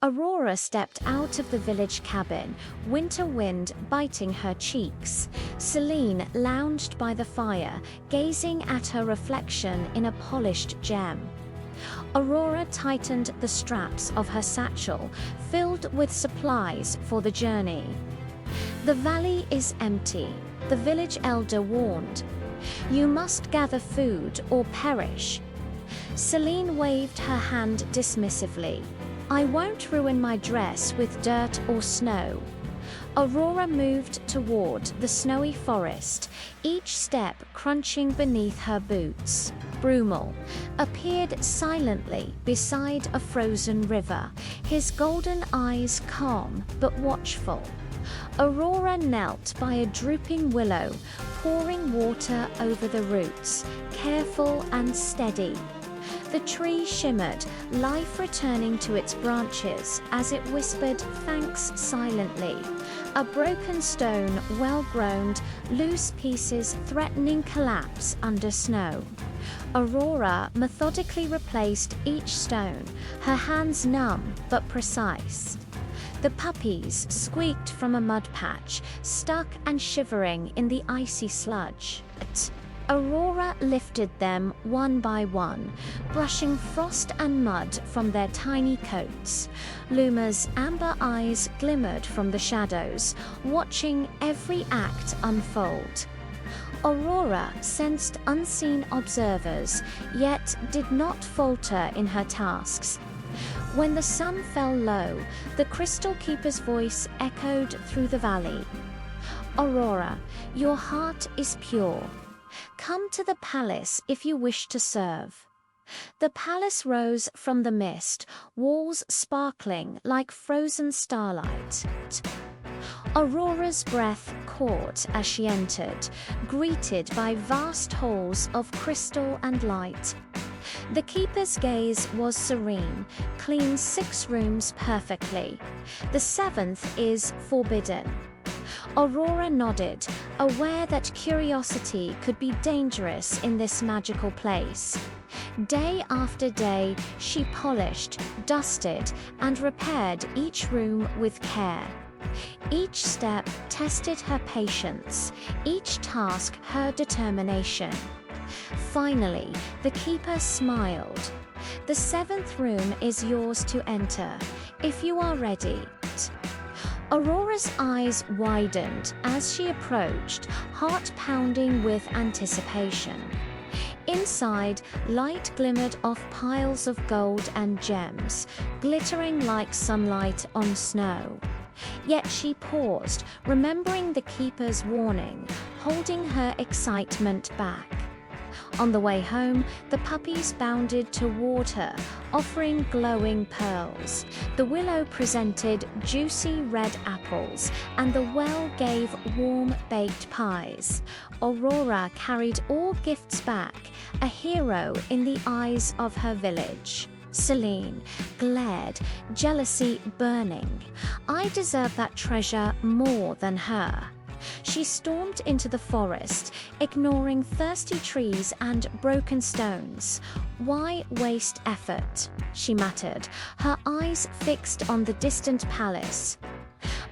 Aurora stepped out of the village cabin, winter wind biting her cheeks. Selene lounged by the fire, gazing at her reflection in a polished gem. Aurora tightened the straps of her satchel, filled with supplies for the journey. "The valley is empty," the village elder warned. "You must gather food or perish." Selene waved her hand dismissively. "I won't ruin my dress with dirt or snow." Aurora moved toward the snowy forest, each step crunching beneath her boots. Brumal appeared silently beside a frozen river, his golden eyes calm but watchful. Aurora knelt by a drooping willow, pouring water over the roots, careful and steady. The tree shimmered, life returning to its branches as it whispered thanks silently. A broken stone, well-grown, loose pieces threatening collapse under snow. Aurora methodically replaced each stone, her hands numb but precise. The puppies squeaked from a mud patch, stuck and shivering in the icy sludge. Aurora lifted them one by one, brushing frost and mud from their tiny coats. Luma's amber eyes glimmered from the shadows, watching every act unfold. Aurora sensed unseen observers, yet did not falter in her tasks. When the sun fell low, the Crystal Keeper's voice echoed through the valley. "Aurora, your heart is pure. Come to the palace if you wish to serve." The palace rose from the mist, walls sparkling like frozen starlight. Aurora's breath caught as she entered, greeted by vast halls of crystal and light. The keeper's gaze was serene, cleans 6 rooms perfectly. The 7th is forbidden. Aurora nodded, aware that curiosity could be dangerous in this magical place. Day after day, she polished, dusted, and repaired each room with care. Each step tested her patience, each task her determination. Finally, the keeper smiled. "The 7th room is yours to enter, if you are ready." Aurora's eyes widened as she approached, heart pounding with anticipation. Inside, light glimmered off piles of gold and gems, glittering like sunlight on snow. Yet she paused, remembering the keeper's warning, holding her excitement back. On the way home, the puppies bounded toward her, offering glowing pearls. The willow presented juicy red apples, and the well gave warm baked pies. Aurora carried all gifts back, a hero in the eyes of her village. Selene glared, jealousy burning. "I deserve that treasure more than her." She stormed into the forest, ignoring thirsty trees and broken stones. "Why waste effort?" she muttered, her eyes fixed on the distant palace.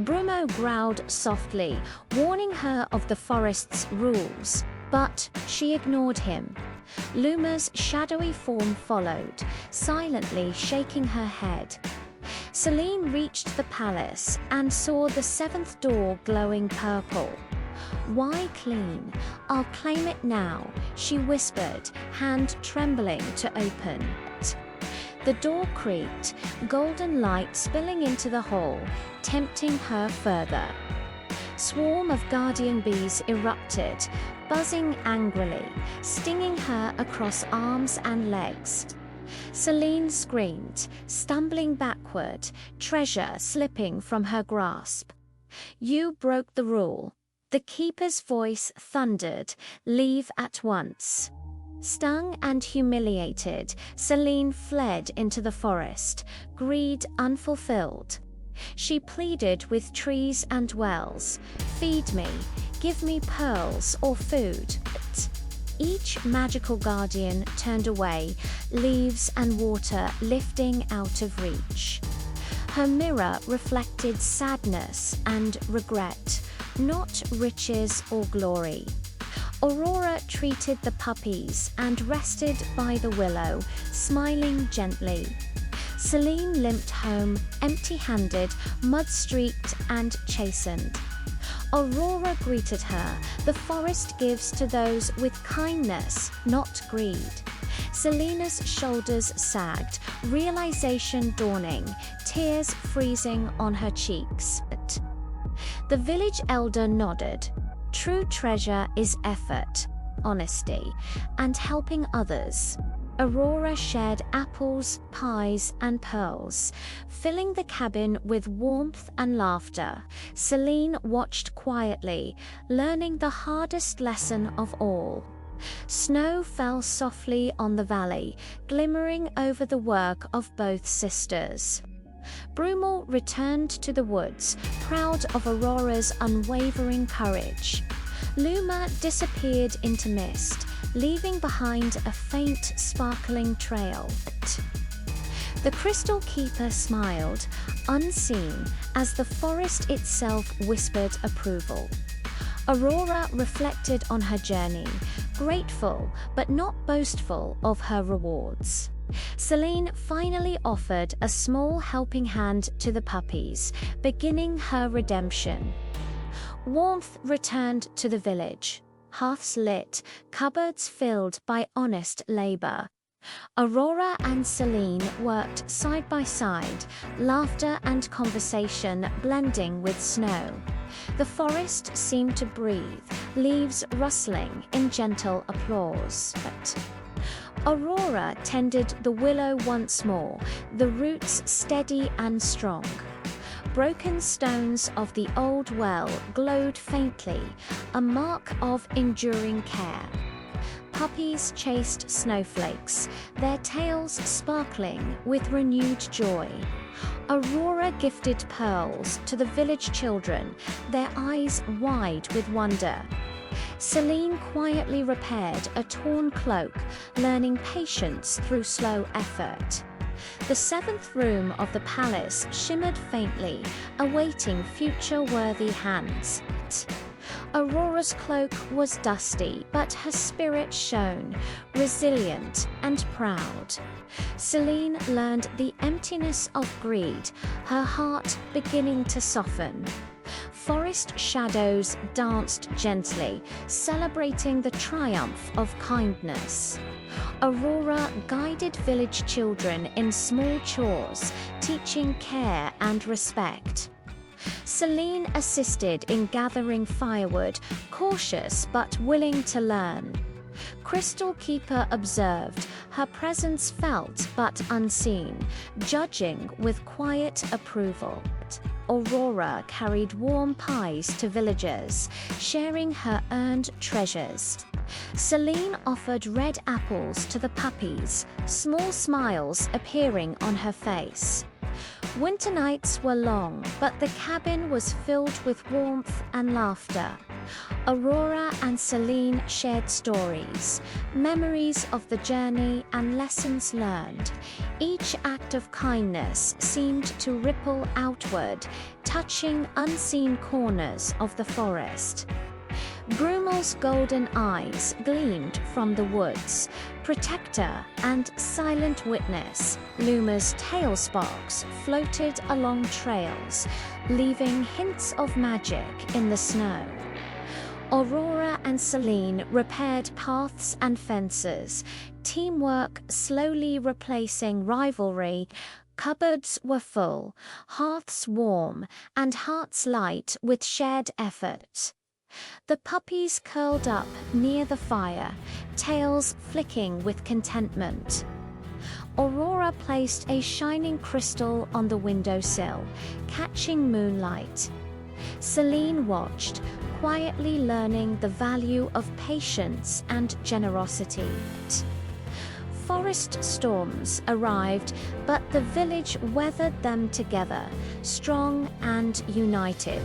Brumal growled softly, warning her of the forest's rules, but she ignored him. Luma's shadowy form followed, silently shaking her head. Selene reached the palace and saw the 7th door glowing purple. "Why clean? I'll claim it now," she whispered, hand trembling to open it. The door creaked, golden light spilling into the hall, tempting her further. Swarm of guardian bees erupted, buzzing angrily, stinging her across arms and legs. Selene screamed, stumbling backward, treasure slipping from her grasp. "You broke the rule." The keeper's voice thundered, "Leave at once." Stung and humiliated, Selene fled into the forest, greed unfulfilled. She pleaded with trees and wells, "Feed me, give me pearls or food." Each magical guardian turned away, leaves and water lifting out of reach. Her mirror reflected sadness and regret, not riches or glory. Aurora treated the puppies and rested by the willow, smiling gently. Selene limped home, empty-handed, mud-streaked and chastened. Aurora greeted her. The forest gives to those with kindness, not greed. Selene's shoulders sagged, realization dawning, tears freezing on her cheeks. The village elder nodded. True treasure is effort, honesty, and helping others. Aurora shared apples, pies, and pearls, filling the cabin with warmth and laughter. Selene watched quietly, learning the hardest lesson of all. Snow fell softly on the valley, glimmering over the work of both sisters. Brumal returned to the woods, proud of Aurora's unwavering courage. Luma disappeared into mist, leaving behind a faint, sparkling trail. The crystal keeper smiled, unseen, as the forest itself whispered approval. Aurora reflected on her journey, grateful but not boastful of her rewards. Selene finally offered a small helping hand to the puppies, beginning her redemption. Warmth returned to the village. Hearths lit, cupboards filled by honest labor. Aurora and Selene worked side by side, laughter and conversation blending with snow. The forest seemed to breathe, leaves rustling in gentle applause. Aurora tended the willow once more, the roots steady and strong. Broken stones of the old well glowed faintly, a mark of enduring care. Puppies chased snowflakes, their tails sparkling with renewed joy. Aurora gifted pearls to the village children, their eyes wide with wonder. Selene quietly repaired a torn cloak, learning patience through slow effort. The seventh room of the palace shimmered faintly, awaiting future-worthy hands. Aurora's cloak was dusty, but her spirit shone, resilient and proud. Selene learned the emptiness of greed, her heart beginning to soften. Forest shadows danced gently, celebrating the triumph of kindness. Aurora guided village children in small chores, teaching care and respect. Selene assisted in gathering firewood, cautious but willing to learn. Crystal Keeper observed, her presence felt but unseen, judging with quiet approval. Aurora carried warm pies to villagers, sharing her earned treasures. Selene offered red apples to the puppies, small smiles appearing on her face. Winter nights were long, but the cabin was filled with warmth and laughter. Aurora and Selene shared stories, memories of the journey and lessons learned. Each act of kindness seemed to ripple outward, touching unseen corners of the forest. Brumal's golden eyes gleamed from the woods, protector and silent witness. Luma's tail sparks floated along trails, leaving hints of magic in the snow. Aurora and Selene repaired paths and fences, teamwork slowly replacing rivalry. Cupboards were full, hearths warm, and hearts light with shared effort. The puppies curled up near the fire, tails flicking with contentment. Aurora placed a shining crystal on the windowsill, catching moonlight. Selene watched, quietly learning the value of patience and generosity. Forest storms arrived, but the village weathered them together, strong and united.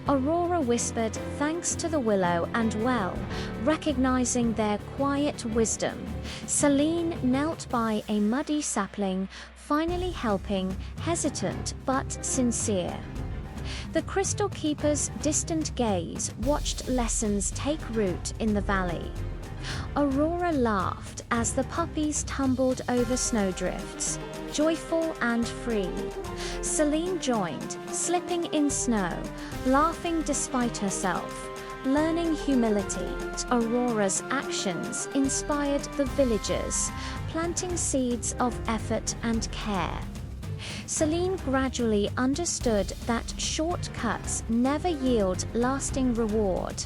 Aurora whispered thanks to the willow and well, recognizing their quiet wisdom. Selene knelt by a muddy sapling, finally helping, hesitant but sincere. The Crystal Keeper's distant gaze watched lessons take root in the valley. Aurora laughed as the puppies tumbled over snowdrifts, joyful and free. Selene joined, slipping in snow, laughing despite herself. Learning humility, Aurora's actions inspired the villagers, planting seeds of effort and care. Selene gradually understood that shortcuts never yield lasting reward.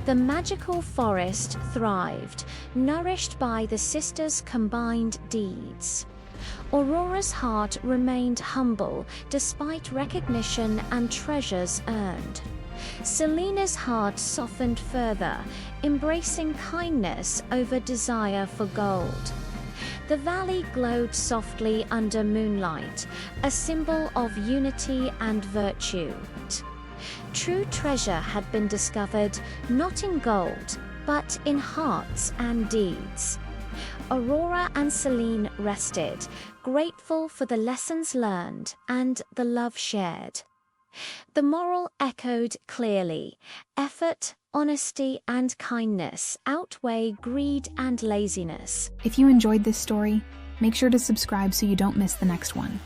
The magical forest thrived, nourished by the sisters' combined deeds. Aurora's heart remained humble despite recognition and treasures earned. Selene's heart softened further, embracing kindness over desire for gold. The valley glowed softly under moonlight, a symbol of unity and virtue. True treasure had been discovered, not in gold, but in hearts and deeds. Aurora and Selene rested, grateful for the lessons learned and the love shared. The moral echoed clearly: effort, honesty, and kindness outweigh greed and laziness. If you enjoyed this story, make sure to subscribe so you don't miss the next one.